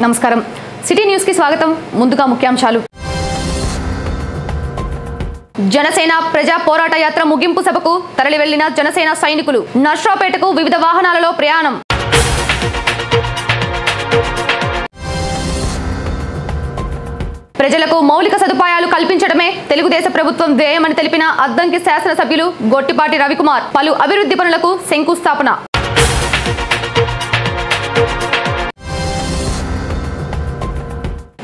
నమస్కారం city news కి స్వాగతం ముందుగా ముఖ్యాంశాలు జనసేన ప్రజా పోరాట యాత్ర ముగింపు సభకు తరలి వెళ్లిన జనసేన సైనికులు నర్సరావుపేటకు వివిధ వాహనాలలో ప్రయాణం ప్రజలకు మౌలిక సదుపాయాలు కల్పించడమే తెలుగుదేశం ప్రభుత్వం ధ్యేయమని తెలిపిన అద్దంకి శాసనసభ్యులు గొట్టిపాటి రవికుమార్ పలు అభివృద్ధి పనులకు శంకుస్థాపన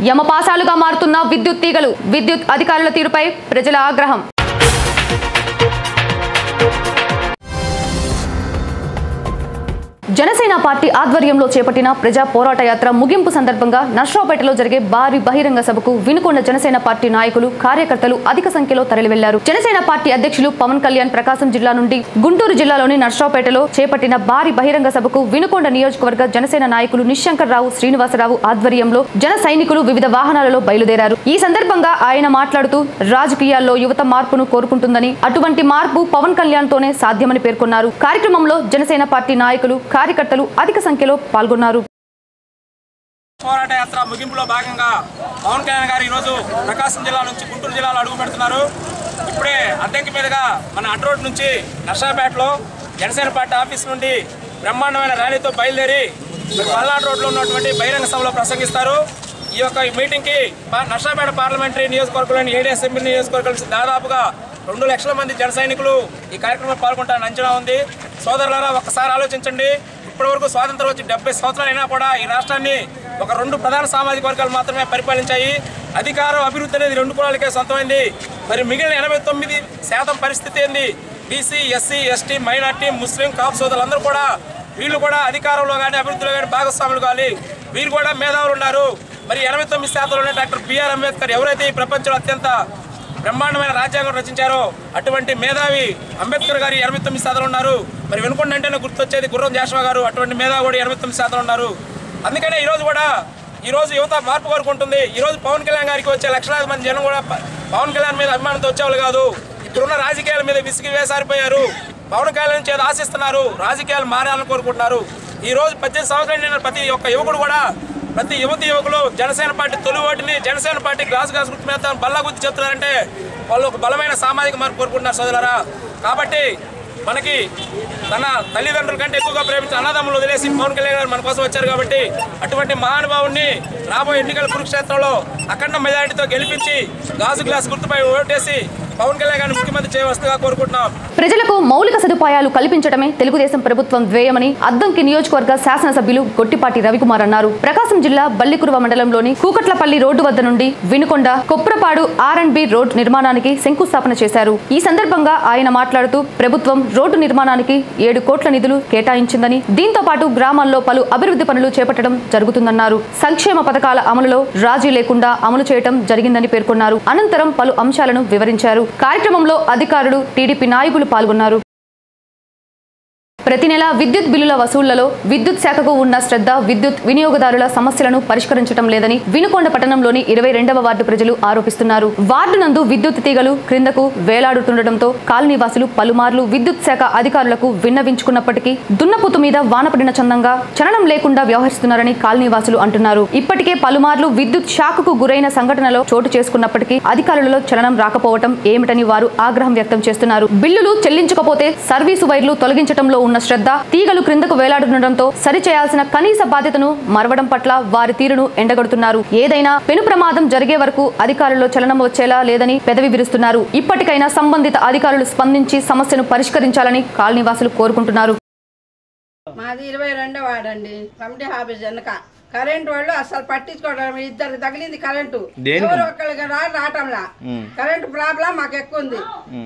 యమపాసాలుగా మారుతున్న విద్యుత్ తీగలు విద్యుత్ అధికారుల తీరుపై ప్రజల ఆగ్రహం జనసేన పార్టీ ఆధ్వర్యంలో చేపట్టిన ప్రజా పోరాట యాత్ర ముగింపు సందర్భంగా నర్సరావుపేటలో జరిగే భారీ బహిరంగ సభకు వినుకొండ జనసేన పార్టీ నాయకులు కార్యకర్తలు అధిక సంఖ్యలో తరలి వెళ్లారు. జనసేన పార్టీ అధ్యక్షులు పవన్ కళ్యాణ్ ప్రకాశం జిల్లా నుండి గుంటూరు జిల్లాలోని నర్సరావుపేటలో చేపట్టిన భారీ బహిరంగ సభకు వినుకొండ నియోజకవర్గ జనసేన నాయకులు నిశంకర్రావు శ్రీనివాసరావు ఆధ్వర్యంలో జన సైనికులు వివిధ వాహనాలలో బయలుదేరారు. ఈ సందర్భంగా ఆయన మాట్లాడుతూ రాజకీయాల్లో యువత మార్పును కోరుకుంటుందని అటువంటి మార్పు పవన్ కళ్యాణ్ తోనే సాధ్యమని పేర్కొన్నారు. కార్యక్రమంలో జనసేన పార్టీ నాయకులు కార్యకర్తలు అధిక సంఖ్యలో పాల్గొన్నారు. పోరాట యాత్ర ముగింపులో భాగంగా పవన్ కళ్యాణ్ గారు ఈరోజు ప్రకాశం జిల్లా నుంచి గుంటూరు జిల్లాలో అడుగు పెడుతున్నారు. ఇప్పుడే అద్దంకి మీదుగా మన అడ్డ రోడ్ నుంచి నర్సరావుపేటలో జనసేన పార్టీ ఆఫీస్ నుండి బ్రహ్మాండమైన ర్యాలీతో బయలుదేరి పల్నాడు రోడ్లో ఉన్నటువంటి బహిరంగ సభలో ప్రసంగిస్తారు. ఈ యొక్క మీటింగ్కి నర్సరావుపేట పార్లమెంటరీ నియోజకవర్గంలోని 7 అసెంబ్లీ నియోజకవర్గాల నుంచి దాదాపుగా 2 లక్షల మంది జన సైనికులు ఈ కార్యక్రమంలో పాల్గొంటారని అంచనా ఉంది. సోదరులారా, ఒక్కసారి ఆలోచించండి. ఇప్పటివరకు స్వాతంత్రం వచ్చి 70 సంవత్సరాలు అయినా కూడా ఈ రాష్ట్రాన్ని ఒక 2 ప్రధాన సామాజిక వర్గాలు మాత్రమే పరిపాలించాయి. అధికారం, అభివృద్ధి అనేది 2 కులాలకే సొంతమైంది. మరి మిగిలిన 89% పరిస్థితి ఏంది? బీసీ, ఎస్సీ, ఎస్టీ, మైనార్టీ, ముస్లిం, కాపు సోదరులందరూ కూడా వీళ్ళు కూడా అధికారంలో కానీ అభివృద్ధిలో కానీ భాగస్వాములు కావాలి. వీరు కూడా మేధావులు ఉన్నారు. మరి 89%లోనే డాక్టర్ బిఆర్ అంబేద్కర్ ఎవరైతే ఈ ప్రపంచంలో అత్యంత బ్రహ్మాండమైన రాజ్యాంగం రచించారో అటువంటి మేధావి అంబేద్కర్ గారు 89% ఉన్నారు. మరి వినుకొండ అంటేనే గుర్తొచ్చేది గుర్రం జాషువా గారు, అటువంటి మేధావి కూడా 89% ఉన్నారు. అందుకనే ఈరోజు యువత మార్పు కోరుకుంటుంది. ఈరోజు పవన్ కళ్యాణ్ గారికి వచ్చే లక్షలాది మంది జనం కూడా పవన్ కళ్యాణ్ మీద అభిమానంతో వచ్చేవాళ్ళు కాదు. ఇప్పుడున్న రాజకీయాల మీద విసిగి వేసారిపోయారు. పవన్ కళ్యాణ్ నుంచి ఏదో ఆశిస్తున్నారు, రాజకీయాలు మారాలని కోరుకుంటున్నారు. ఈరోజు 18 సంవత్సరాలు నిండిన ప్రతి ఒక్క యువకుడు కూడా, ప్రతి యువకులు జనసేన పార్టీ తొలి ఓటుని జనసేన పార్టీ గ్లాస్ గుర్తు మీద బల్లా గుర్తు చెప్తున్నారంటే వాళ్ళు ఒక బలమైన సామాజిక మార్పు కోరుకుంటున్నారు సోదరులారా. కాబట్టి మనకి తన తల్లిదండ్రుల కంటే ఎక్కువగా ప్రేమించిన అన్నదమ్ములు వదిలేసి పవన్ కళ్యాణ్ గారు మన కోసం వచ్చారు. కాబట్టి అటువంటి మహానుభావుని రాబోయే ఎన్నికల కురుక్షేత్రంలో అఖండ మెజారిటీతో గెలిపించి గాజు గ్లాస్ గుర్తుపై ఓటేసి పవన్ కళ్యాణ్ గారిని ముఖ్యమంత్రి చేయవలసిందిగా కోరుకుంటున్నాం. ప్రజలకు మౌలిక సదుపాయాలు కల్పించడమే తెలుగుదేశం ప్రభుత్వం ధ్యేయమని అద్దంకి నియోజకవర్గ శాసనసభ్యులు గొట్టిపాటి రవికుమార్ అన్నారు. ప్రకాశం జిల్లా బల్లికురువ మండలంలోని కూకట్లపల్లి రోడ్డు వద్ద నుండి వినుకొండ కొప్రపాడు R&B రోడ్ నిర్మాణానికి శంకుస్థాపన చేశారు. ఈ సందర్భంగా ఆయన మాట్లాడుతూ ప్రభుత్వం రోడ్డు నిర్మాణానికి 7 కోట్ల నిధులు కేటాయించిందని, దీంతో పాటు గ్రామాల్లో పలు అభివృద్ధి పనులు చేపట్టడం జరుగుతుందన్నారు. సంక్షేమ పథకాల అమలులో రాజీ లేకుండా అమలు చేయడం జరిగిందని పేర్కొన్నారు. అనంతరం పలు అంశాలను వివరించారు. కార్యక్రమంలో అధికారులు, టీడీపీ నాయకులు పాల్గొన్నారు. ప్రతి నెల విద్యుత్ బిల్లుల వసూళ్లలో విద్యుత్ శాఖకు ఉన్న శ్రద్ధ విద్యుత్ వినియోగదారుల సమస్యలను పరిష్కరించడం లేదని వినుకొండ పట్టణంలోని 22వ వార్డు ప్రజలు ఆరోపిస్తున్నారు. వార్డు నందు విద్యుత్ తీగలు క్రిందకు వేలాడుతుండటంతో కాలనీవాసులు పలుమార్లు విద్యుత్ శాఖ అధికారులకు విన్నవించుకున్నప్పటికీ దున్నపోతు మీద వానపడిన చందంగా చలనం లేకుండా వ్యవహరిస్తున్నారని కాలనీవాసులు అంటున్నారు. ఇప్పటికే పలుమార్లు విద్యుత్ షాకుకు గురైన సంఘటనలో చోటు చేసుకున్నప్పటికీ అధికారులలో చలనం రాకపోవటం ఏమిటని వారు ఆగ్రహం వ్యక్తం చేస్తున్నారు. బిల్లులు చెల్లించకపోతే సర్వీసు వైర్లు తొలగించడంలో ఉన్న శ్రద్ధ తీగలు క్రిందకు వేలాడుతుండటంతో సరిచేయాల్సిన కనీస బాధ్యతను మరవడం పట్ల వారి తీరును ఎండగడుతున్నారు. ఏదైనా పెను ప్రమాదం జరిగే వరకు అధికారుల్లో చలనం వచ్చేలా లేదని పెదవి విరుస్తున్నారు. ఇప్పటికైనా సంబంధిత అధికారులు స్పందించి సమస్యను పరిష్కరించాలని కాలనీవాసులు కోరుకుంటున్నారు. మాది 22వ వార్డు అండి. కమిటీ ఆఫీస్ వెనక కరెంట్ వాళ్ళు అసలు పట్టించుకోవడం, 2 తగిలింది కరెంటు. ఎవరు ఒక్కళ్ళకి రావటంలా కరెంటు ప్రాబ్లం మాకు ఎక్కువ ఉంది.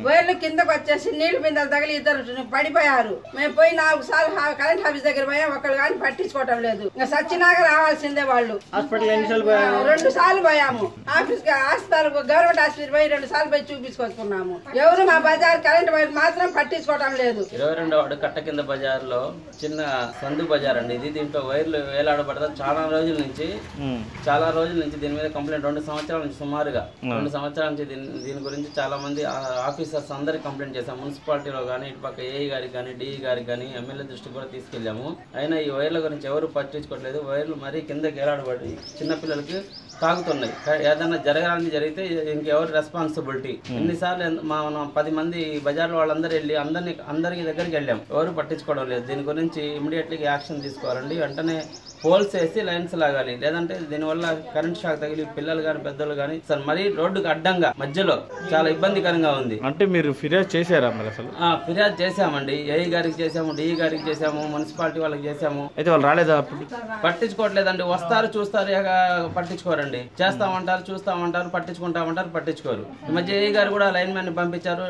వేళ్ళు కిందకు వచ్చేసి నీళ్లు బిందెలు తగిలి 2 పడిపోయారు. మేము పోయి 4 సార్లు కరెంట్ ఆఫీస్ దగ్గర పోయాం, ఒక్కళ్ళు కానీ పట్టించుకోవటం లేదు. ఇంకా సచ్చినాక రావాల్సిందే వాళ్ళు. 2 సార్లు పోయాము ఆఫీస్ హాస్పిటల్, గవర్నమెంట్ హాస్పిటల్ పోయి 2 సార్లు పోయి చూపించుకొచ్చుకున్నాము. ఎవరు మా బజార్ కరెంట్ వైర్ మాత్రం పట్టించుకోవటం లేదు. 22వ వార్డు కట్ట కింద బజార్ లో చిన్న సందు బజార్ అండి ఇది. దీంట్లో వైర్లు వేలాడబడతా చాలా చాలా రోజుల నుంచి దీని మీద కంప్లైంట్ 2 సంవత్సరాల నుంచి సుమారుగా 2 సంవత్సరాల నుంచి దీని గురించి చాలా మంది ఆఫీసర్స్ అందరికి కంప్లైంట్ చేశాము. మున్సిపాలిటీలో కానీ ఇటు పక్క ఏఈ గారికి కానీ డిఈ గారికి కానీ ఎమ్మెల్యే దృష్టికి కూడా తీసుకెళ్ళాము. అయినా ఈ వైర్ల గురించి ఎవరు పట్టించుకోవట్లేదు. వైర్లు మరీ కిందకి ఏలాడబడి చిన్నపిల్లలకి తాగుతున్నాయి. ఏదైనా జరగాలని జరిగితే ఇంకెవరు రెస్పాన్సిబిలిటీ? ఎన్నిసార్లు మనం 10 మంది బజార్లో వాళ్ళందరూ వెళ్ళి అందరికి దగ్గరికి వెళ్ళాం, ఎవరు పట్టించుకోవడం లేదు. దీని గురించి ఇమీడియట్లీ యాక్షన్ తీసుకోవాలండి. వెంటనే పోల్స్ వేసి లైన్స్ లాగాలి, లేదంటే దీనివల్ల కరెంట్ షాక్ తగిలి పిల్లలు కానీ పెద్దలు కానీ సార్ మరీ రోడ్డుకు అడ్డంగా మధ్యలో చాలా ఇబ్బందికరంగా ఉంది. అంటే మీరు ఫిర్యాదు చేశారా? మరి అసలు ఫిర్యాదు చేశామండి. ఏఈ గారికి చేసాము, డిఈ గారికి చేసాము, మున్సిపాలిటీ వాళ్ళకి చేసాము. అయితే వాళ్ళు రాలేదా? పట్టించుకోవట్లేదండి. వస్తారు చూస్తారు, పట్టించుకోరండి. చేస్తామంటారు, చూస్తామంటారు, పట్టించుకోరు. ఈ మధ్య ఏఈ గారు కూడా లైన్ మ్యాన్ పంపించారు,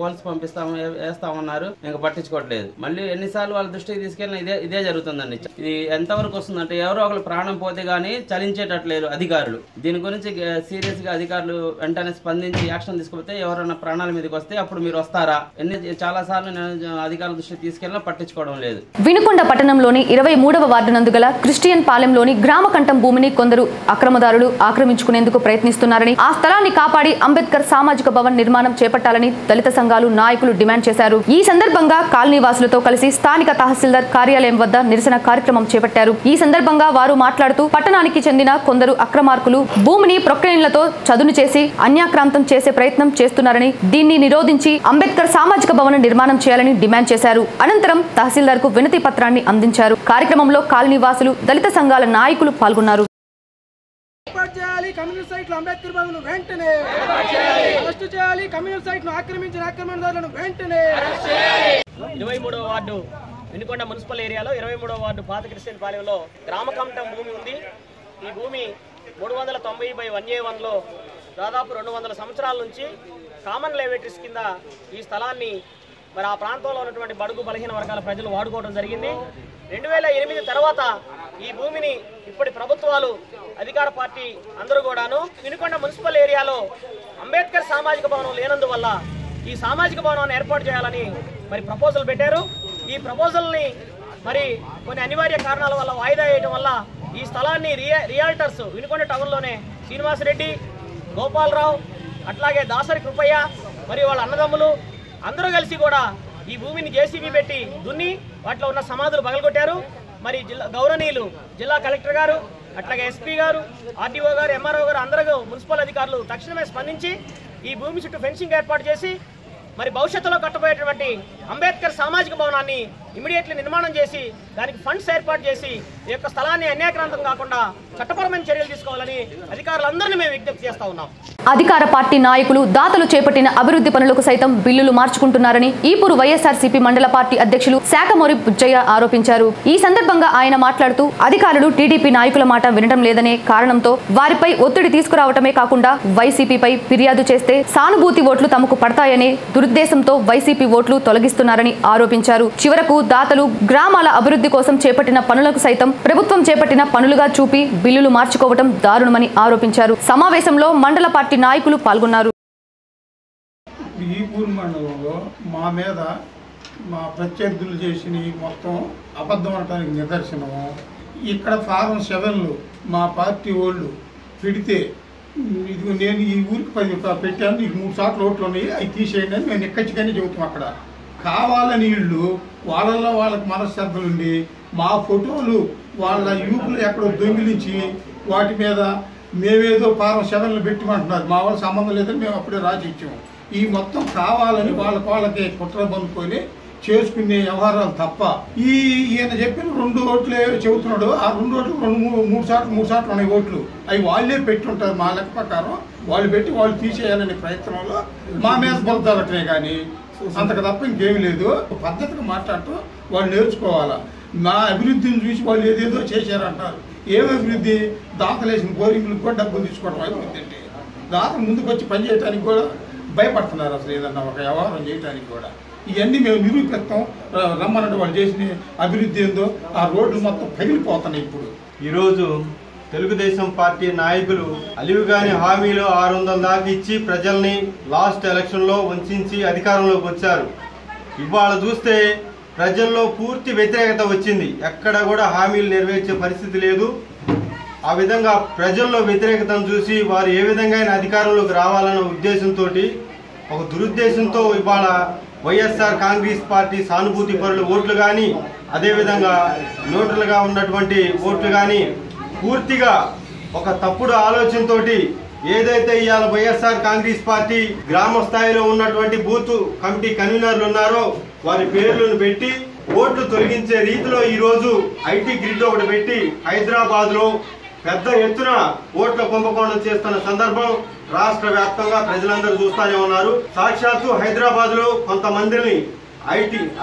పోల్స్ పంపిస్తాము వేస్తామన్నారు, ఇంకా పట్టించుకోవట్లేదు. మళ్ళీ ఎన్నిసార్లు వాళ్ళ దృష్టికి తీసుకెళ్ళినా ఇదే జరుగుతుందండి. ఇది ఎంతవరకు వస్తుందంటే ఎవరో ఒకరు ప్రాణం పోతే గానీ చలించేటట్లేదు అధికారులు. దీని గురించి సీరియస్ గా అధికారులు వెంటనే స్పందించి యాక్షన్ తీసుకుపోతే ఎవరైనా ప్రాణాల మీదకి వస్తే అప్పుడు మీరు వస్తారా? చాలా సార్లు నేను అధికారుల దృష్టికి తీసుకెళ్ళినా పట్టించుకోవడం లేదు. వినుకొండ పట్టణంలోని 23వ వార్డు నందు గల క్రిస్టియన్ పాలెంలోని గ్రామ కంఠం భూమిని కొందరు అక్రమదారులు ఆక్రమించుకునేందుకు ప్రయత్నిస్తున్నారని, ఆ స్థలాన్ని కాపాడి అంబేద్కర్ సామాజిక భవన్ నిర్మాణం చేపట్టాలని దళిత సంఘాలు నాయకులు డిమాండ్ చేశారు. ఈ సందర్భంగా కాలనీ వాసులతో కలిసి స్థానిక తహసీల్దార్ కార్యాలయం వద్ద నిరసన కార్యక్రమం చేపట్టారు. ఈ సందర్భంగా వారు మాట్లాడుతూ పట్టణానికి చెందిన కొందరు అక్రమార్కులు భూమిని ప్రొక్లైన్లతో చదును చేసి అన్యాక్రాంతం చేసే ప్రయత్నం చేస్తున్నారని, దీన్ని నిరోధించి అంబేద్కర్ సామాజిక భవన నిర్మాణం చేయాలని డిమాండ్ చేశారు. అనంతరం తహసీల్దార్ కు వినతి పత్రాన్ని అందించారు. కార్యక్రమంలో కాలనీ వాసులు, దళిత సంఘాల నాయకులు పాల్గొన్నారు. 23వ వార్డు వినుకొండ మున్సిపల్ ఏరియాలో 23వ వార్డు పాత క్రిస్టియన్ పాలెంలో గ్రామ కంఠం భూమి ఉంది. ఈ భూమి 390/1A1లో దాదాపు 200 సంవత్సరాల నుంచి కామన్ లేవేటరీస్ కింద ఈ స్థలాన్ని మరి ఆ ప్రాంతంలో ఉన్నటువంటి బడుగు బలహీన వర్గాల ప్రజలు వాడుకోవడం జరిగింది. 2008 తర్వాత ఈ భూమిని ఇప్పటి ప్రభుత్వాలు, అధికార పార్టీ అందరూ కూడాను వినుకొండ మున్సిపల్ ఏరియాలో అంబేద్కర్ సామాజిక భవనం లేనందువల్ల ఈ సామాజిక భవనాన్ని ఏర్పాటు చేయాలని మరి ప్రపోజల్ పెట్టారు. ఈ ప్రపోజల్ని మరి కొన్ని అనివార్య కారణాల వల్ల వాయిదా వేయడం వల్ల ఈ స్థలాన్ని రియాల్టర్స్ వినుకొండ టౌన్లోనే శ్రీనివాసరెడ్డి, గోపాలరావు, అట్లాగే దాసరి కృపయ్య మరియు వాళ్ళ అన్నదమ్ములు అందరూ కలిసి కూడా ఈ భూమిని జేసీబీ పెట్టి దున్ని వాటిలో ఉన్న సమాధులు పగలగొట్టారు. మరి గౌరవనీయులు జిల్లా కలెక్టర్ గారు, అట్లాగే ఎస్పీ గారు, ఆర్టీఓ గారు, ఎంఆర్ఓ గారు అందరూ మున్సిపల్ అధికారులు తక్షణమే స్పందించి ఈ భూమి చుట్టూ ఫెన్సింగ్ ఏర్పాటు చేసి మరి భవిష్యత్తులో కట్టబోయేటువంటి అంబేద్కర్ సామాజిక భవనాన్ని ఇమీడియట్లీ నిర్మాణం చేసి దానికి ఫండ్స్ ఏర్పాటు చేసి ఈ యొక్క స్థలాన్ని అన్యాక్రాంతం కాకుండా చట్టపరమైన చర్యలు తీసుకోవాలని అధికారులందరినీ మేము విజ్ఞప్తి చేస్తా ఉన్నాం. అధికార పార్టీ నాయకులు దాతలు చేపట్టిన అభివృద్ధి పనులకు సైతం బిల్లులు మార్చుకుంటున్నారని ఈపూరు వైఎస్ఆర్సీపీ మండల పార్టీ అధ్యక్షులు శాఖమూరి బుజ్జయ్య ఆరోపించారు. ఈ సందర్భంగా ఆయన మాట్లాడుతూ అధికారులు టీడీపీ నాయకుల మాట వినడం లేదనే కారణంతో వారిపై ఒత్తిడి తీసుకురావటమే కాకుండా వైసీపీపై ఫిర్యాదు చేస్తే సానుభూతి ఓట్లు తమకు పడతాయనే దురుద్దేశంతో వైసీపీ ఓట్లు తొలగిస్తున్నారని ఆరోపించారు. చివరకు దాతలు గ్రామాల అభివృద్ధి కోసం చేపట్టిన పనులకు సైతం ప్రభుత్వం చేపట్టిన పనులుగా చూపి బిల్లులు మార్చుకోవడం దారుణమని ఆరోపించారు. సమావేశంలో మండల పార్టీ నాయకులు పాల్గొన్నారు. ఈపూరు మండలంలో మా మీద మా ప్రత్యర్థులు చేసిన మొత్తం అబద్ధం అనడానికి నిదర్శనము. ఇక్కడ ఫారం 7లు మా పార్టీ వాళ్ళు పెడితే ఇది నేను ఈ ఊరికి 10 పెట్టాను, నీకు 3 సార్లు ఓట్లు ఉన్నాయి, అవి తీసేయండి అని మేము నిక్కచ్చిగానే చెబుతాం. అక్కడ కావాలని వీళ్ళు వాళ్ళల్లో వాళ్ళకి మనశ్శాఖలుండి మా ఫోటోలు వాళ్ళ యూపులు ఎక్కడో దొంగిలించి వాటి మీద మేమేదో ఫారం 7లు పెట్టిమంటున్నారు. మా వాళ్ళ సంబంధం లేదని మేము అప్పుడే రాసి ఇచ్చాము. ఈ మొత్తం కావాలని వాళ్ళకి కుట్ర బందుకొని చేసుకునే వ్యవహారాలు తప్ప ఈయన చెప్పిన 2 ఓట్లు చెబుతున్నాడు. ఆ 2 ఓట్లు 3 సార్లు ఉన్నాయి ఓట్లు. అవి వాళ్ళే పెట్టుంటారు. మా లెక్క ప్రకారం వాళ్ళు పెట్టి వాళ్ళు తీసేయాలనే ప్రయత్నంలో మా మీద బురదలటమే కానీ అంతకు తప్ప ఇంకేమీ లేదు. పద్ధతిగా మాట్లాడుతూ వాళ్ళు నేర్చుకోవాలా. మా అభివృద్ధిని చూసి వాళ్ళు ఏదేదో చేశారంటారు. ఏం అభివృద్ధి? దాతలేసిన బోరింగ్లకు కూడా డబ్బులు తీసుకోవడం అభివృద్ధి అంటే. దాత ముందుకు వచ్చి పని చేయడానికి కూడా భయపడుతున్నారు. అసలు ఏదన్నా ఒక వ్యవహారం చేయడానికి కూడా ఇవన్నీ మేము నిరూపిస్తాం. రమ్మనంటే వాళ్ళు చేసిన అభివృద్ధి ఏందో ఆ రోడ్లు మొత్తం పగిలిపోతున్నాయి. ఇప్పుడు ఈరోజు తెలుగుదేశం పార్టీ నాయకులు అలివిగాని హామీలు 600 దాకా ఇచ్చి ప్రజల్ని లాస్ట్ ఎలక్షన్లో వంచి అధికారంలోకి వచ్చారు. ఇవాళ చూస్తే ప్రజల్లో పూర్తి వ్యతిరేకత వచ్చింది. ఎక్కడ కూడా హామీలు నెరవేర్చే పరిస్థితి లేదు. ఆ విధంగా ప్రజల్లో వ్యతిరేకతను చూసి వారు ఏ విధంగా అధికారంలోకి రావాలన్న ఉద్దేశంతో ఒక దురుద్దేశంతో ఇవాళ వైఎస్ఆర్ కాంగ్రెస్ పార్టీ సానుభూతి పరుల ఓట్లు కానీ అదేవిధంగా న్యూట్రల్గా ఉన్నటువంటి ఓట్లు కానీ పూర్తిగా ఒక తప్పుడు ఆలోచనతో ఏదైతే ఇవాళ వైఎస్ఆర్ కాంగ్రెస్ పార్టీ గ్రామ స్థాయిలో ఉన్నటువంటి బూత్ కమిటీ కన్వీనర్లు ఉన్నారో వారి పేర్లను పెట్టి ఓట్లు తొలగించే రీతిలో ఈరోజు ఐటీ గ్రిడ్ ఒకటి పెట్టి హైదరాబాద్లో పెద్ద ఎత్తున ఓట్ల కుంభకోణం చేస్తున్న సందర్భం రాష్ట్ర వ్యాప్తంగా ప్రజలందరూ చూస్తూనే ఉన్నారు. సాక్షాత్తు హైదరాబాద్లో కొంతమందిని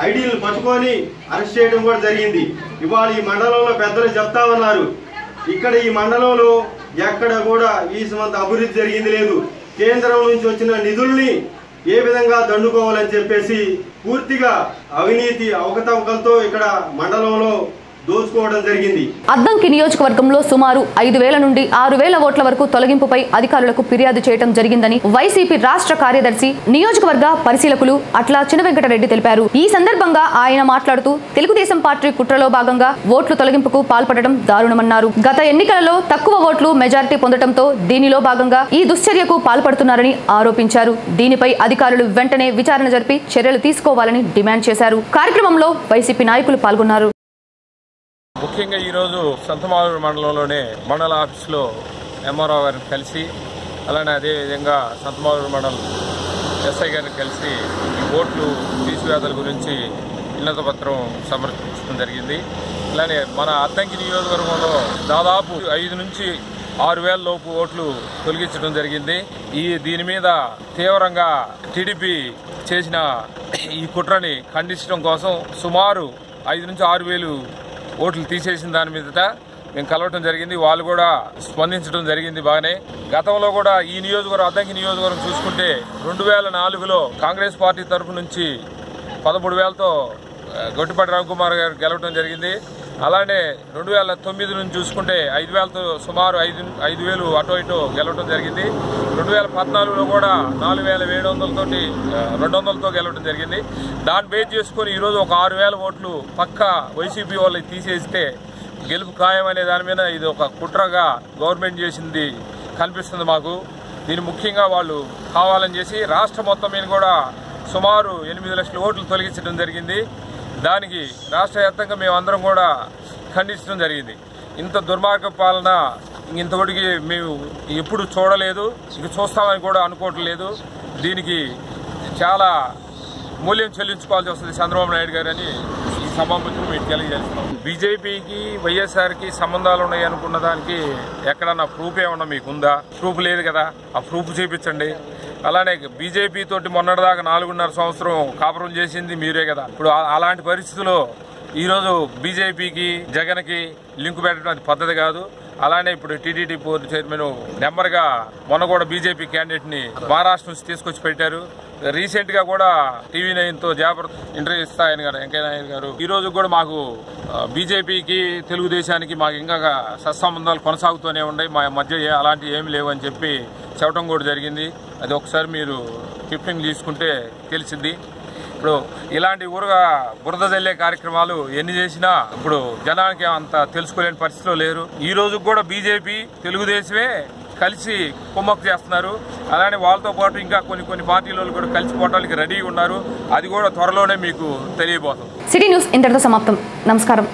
ఐడీలను పట్టుకొని అరెస్ట్ చేయడం కూడా జరిగింది. ఇవాళ ఈ మండలంలో పెద్దలు చెప్తా ఉన్నారు, ఇక్కడ ఈ మండలంలో ఎక్కడ కూడా ఈ సమంత అభివృద్ధి జరిగింది లేదు. కేంద్రం నుంచి వచ్చిన నిధుల్ని ఏ విధంగా దండుకోవాలని చెప్పేసి పూర్తిగా అవినీతి అవకతవకలతో ఇక్కడ మండలంలో దోచుకోవడం జరిగింది. అద్దంకి నియోజకవర్గంలో సుమారు 5,000 నుండి 6,000 ఓట్ల వరకు తొలగింపుపై అధికారులకు ఫిర్యాదు చేయడం జరిగిందని వైసీపీ రాష్ట్ర కార్యదర్శి నియోజకవర్గ పరిశీలకులు అట్లా చినవెంకటరెడ్డి తెలిపారు. ఈ సందర్భంగా ఆయన మాట్లాడుతూ తెలుగుదేశం పార్టీ కుట్రలో భాగంగా ఓట్లు తొలగింపుకు పాల్పడడం దారుణమన్నారు. గత ఎన్నికలలో తక్కువ ఓట్లు మెజారిటీ పొందడంతో దీనిలో భాగంగా ఈ దుశ్చర్యకు పాల్పడుతున్నారని ఆరోపించారు. దీనిపై అధికారులు వెంటనే విచారణ జరిపి చర్యలు తీసుకోవాలని డిమాండ్ చేశారు. కార్యక్రమంలో వైసీపీ నాయకులు పాల్గొన్నారు. ముఖ్యంగా ఈరోజు సంతమాలూరు మండలంలోనే మండల ఆఫీసులో ఎంఆర్ఓ గారిని కలిసి అలానే అదేవిధంగా సంతమాలూరు మండలం ఎస్ఐ గారిని కలిసి ఈ ఓట్లు తీసివేతల గురించి వినతి పత్రం సమర్పించడం జరిగింది. అలానే మన అద్దంకి నియోజకవర్గంలో దాదాపు 5 నుంచి 6,000 లోపు ఓట్లు తొలగించడం జరిగింది. దీని మీద తీవ్రంగా టీడీపీ చేసిన ఈ కుట్రని ఖండించడం కోసం సుమారు 5 నుంచి 6,000 ఓట్లు తీసేసిన దాని మీద మేము కలవటం జరిగింది. వాళ్ళు కూడా స్పందించడం జరిగింది బాగానే. గతంలో కూడా ఈ నియోజకవర్గం అద్దంకి నియోజకవర్గం చూసుకుంటే 2004లో కాంగ్రెస్ పార్టీ తరఫు నుంచి 13,000తో గొట్టిపాటి రవికుమార్ గారు గెలవటం జరిగింది. అలానే 2009 నుంచి చూసుకుంటే 5,000తో సుమారు 5,000 అటో ఇటో గెలవటం జరిగింది. 2014లో కూడా 4,700తోటి 200తో గెలవటం జరిగింది. దాన్ని బేస్ చేసుకుని ఈరోజు ఒక 6,000 ఓట్లు పక్కా వైసీపీ వాళ్ళు తీసేస్తే గెలుపు ఖాయం అనే దాని మీద ఇది ఒక కుట్రగా గవర్నమెంట్ చేసింది కనిపిస్తుంది మాకు. దీన్ని ముఖ్యంగా వాళ్ళు కావాలని చేసి రాష్ట్ర మొత్తం మీద కూడా సుమారు 8 లక్షల ఓట్లు తొలగించడం జరిగింది. దానికి రాష్ట్ర వ్యాప్తంగా మేమందరం కూడా ఖండించడం జరిగింది. ఇంత దుర్మార్గ పాలన ఇంతవరకు మేము ఎప్పుడు చూడలేదు, ఇక చూస్తామని కూడా అనుకోవట్లేదు. దీనికి చాలా మూల్యం చెల్లించుకోవాల్సి వస్తుంది చంద్రబాబు నాయుడు గారు అని ఈ సభాముఖంగా మేము తెలియజేస్తున్నాం. బీజేపీకి వైఎస్ఆర్కి సంబంధాలు ఉన్నాయి అనుకున్న దానికి ఎక్కడన్నా ప్రూఫ్ ఏమన్నా మీకుందా? ప్రూఫ్ లేదు కదా, ఆ ప్రూఫ్ చూపించండి. అలానే బీజేపీ తోటి మొన్నటిదాకా 4.5 సంవత్సరం కాపురం చేసింది మీరే కదా. ఇప్పుడు అలాంటి పరిస్థితుల్లో ఈరోజు బీజేపీకి జగన్కి లింకు పెట్టడం అది పద్ధతి కాదు. అలానే ఇప్పుడు టీటీడీ బోర్డు చైర్మన్ నెంబర్గా మొన్న కూడా బీజేపీ క్యాండిడేట్ని మహారాష్ట్ర నుంచి తీసుకొచ్చి పెట్టారు. రీసెంట్ గా కూడా TV9తో జాగ్రత్త ఇంటర్వ్యూ ఇస్తాయని గారు వెంకయ్య నాయుడు గారు. ఈ రోజు కూడా మాకు బీజేపీకి తెలుగుదేశానికి మాకు ఇంకా సత్సంబంధాలు కొనసాగుతూనే ఉన్నాయి, మా మధ్య అలాంటి ఏమి లేవు అని చెప్పి చెప్పడం కూడా జరిగింది. అది ఒకసారి మీరు క్లిప్పింగ్ తీసుకుంటే తెలిసింది. ఇప్పుడు ఇలాంటి బురద జల్లే కార్యక్రమాలు ఎన్ని చేసినా ఇప్పుడు జనానికి అంత తెలుసుకోలేని పరిస్థితిలో లేరు. ఈ రోజు కూడా బీజేపీ తెలుగుదేశమే కలిసి కుమ్మక్కు చేస్తున్నారు. అలానే వాళ్ళతో పాటు ఇంకా కొన్ని పార్టీలు కూడా కలిసిపోవడానికి రెడీగా ఉన్నారు. అది కూడా త్వరలోనే మీకు తెలియబోతుంది. సిటీ న్యూస్ ఇంతటితో సమాప్తం. నమస్కారం.